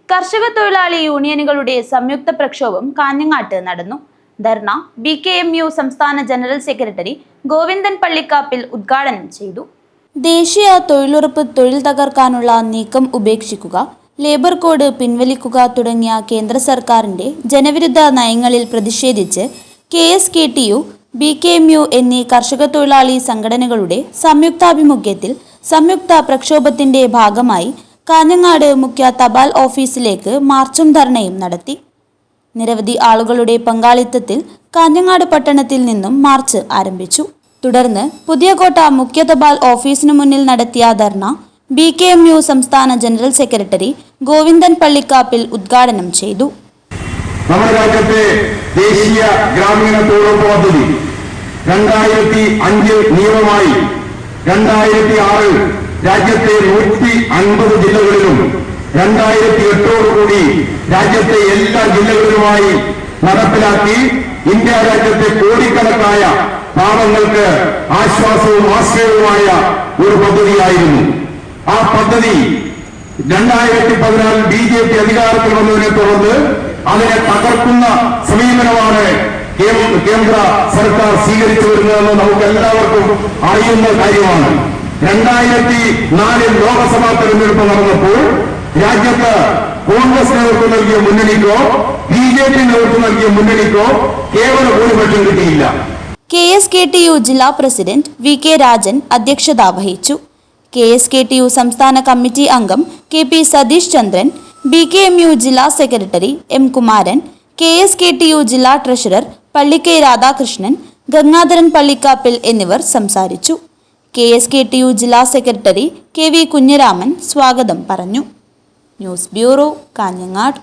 കർഷക തൊഴിലാളി യൂണിയനുകളുടെ സംയുക്ത പ്രക്ഷോഭം കാഞ്ഞങ്ങാട്ട് നടന്നു. ധർണ BKMU സംസ്ഥാന ജനറൽ സെക്രട്ടറി ഗോവിന്ദൻ പള്ളിക്കാപ്പിൽ ഉദ്ഘാടനം ചെയ്തു. ദേശീയ തൊഴിലുറപ്പ് തൊഴിൽ തകർക്കാനുള്ള നീക്കം ഉപേക്ഷിക്കുക, ലേബർ കോഡ് പിൻവലിക്കുക തുടങ്ങിയ കേന്ദ്ര സർക്കാരിന്റെ ജനവിരുദ്ധ നയങ്ങളിൽ പ്രതിഷേധിച്ച് KSKTU, BKMU എന്നീ കർഷക തൊഴിലാളി സംഘടനകളുടെ സംയുക്താഭിമുഖ്യത്തിൽ സംയുക്ത പ്രക്ഷോഭത്തിന്റെ ഭാഗമായി കാഞ്ഞങ്ങാട് മുഖ്യ തപാൽ ഓഫീസിലേക്ക് മാർച്ചും ധർണയും നടത്തി. നിരവധി ആളുകളുടെ പങ്കാളിത്തത്തിൽ കാഞ്ഞങ്ങാട് പട്ടണത്തിൽ നിന്നും മാർച്ച് ആരംഭിച്ചു. തുടർന്ന് പുതിയകോട്ട മുഖ്യ തപാൽ ഓഫീസിനു മുന്നിൽ നടത്തിയ ധർണ BKMU സംസ്ഥാന ജനറൽ സെക്രട്ടറി ഗോവിന്ദൻ പള്ളിക്കാപ്പിൽ ഉദ്ഘാടനം ചെയ്തു. നമ്മുടെ രാജ്യത്തെ ദേശീയ ഗ്രാമീണ തൊഴിലുറപ്പ് പദ്ധതി 2005 നിയമമായി 2006 രാജ്യത്തെ 150 ജില്ലകളിലും 2008 രാജ്യത്തെ എല്ലാ ജില്ലകളിലുമായി നടപ്പിലാക്കി ഇന്ത്യ രാജ്യത്തെ കോടിക്കണക്കായ പാവങ്ങൾക്ക് ആശ്വാസവും ആശ്രയവുമായ ഒരു പദ്ധതിയായിരുന്നു. ആ പദ്ധതി 2014 BJP അധികാരത്തിൽ വന്നതിനെ തുടർന്ന് അതിനെ തകർക്കുന്ന സമീപനമാണ് കേന്ദ്ര സർക്കാർ സ്വീകരിച്ചു വരുന്നതെന്ന് നമുക്ക് എല്ലാവർക്കും അറിയുന്ന കാര്യമാണ്. 2004 ലോക്സഭാ തെരഞ്ഞെടുപ്പ് നടന്നപ്പോൾ രാജ്യത്ത് കോൺഗ്രസ് നേതൃത്വം നൽകിയ മുന്നണിക്കോ BJP നേതൃത്വം നൽകിയ മുന്നണിക്കോ കേവല ഭൂരിപക്ഷം കിട്ടിയില്ല. KSKTU ജില്ലാ പ്രസിഡന്റ് VK രാജൻ അധ്യക്ഷത വഹിച്ചു. KSKTU സംസ്ഥാന കമ്മിറ്റി അംഗം KP സതീഷ് ചന്ദ്രൻ, BKMU ജില്ലാ സെക്രട്ടറി M കുമാരൻ, KSKTU ജില്ലാ ട്രഷറർ പള്ളിക്കൈ രാധാകൃഷ്ണൻ, ഗംഗാധരൻ പള്ളിക്കാപ്പിൽ എന്നിവർ സംസാരിച്ചു. KSKTU ജില്ലാ സെക്രട്ടറി KV കുഞ്ഞിരാമൻ സ്വാഗതം പറഞ്ഞു. News bureau, Kanhangad.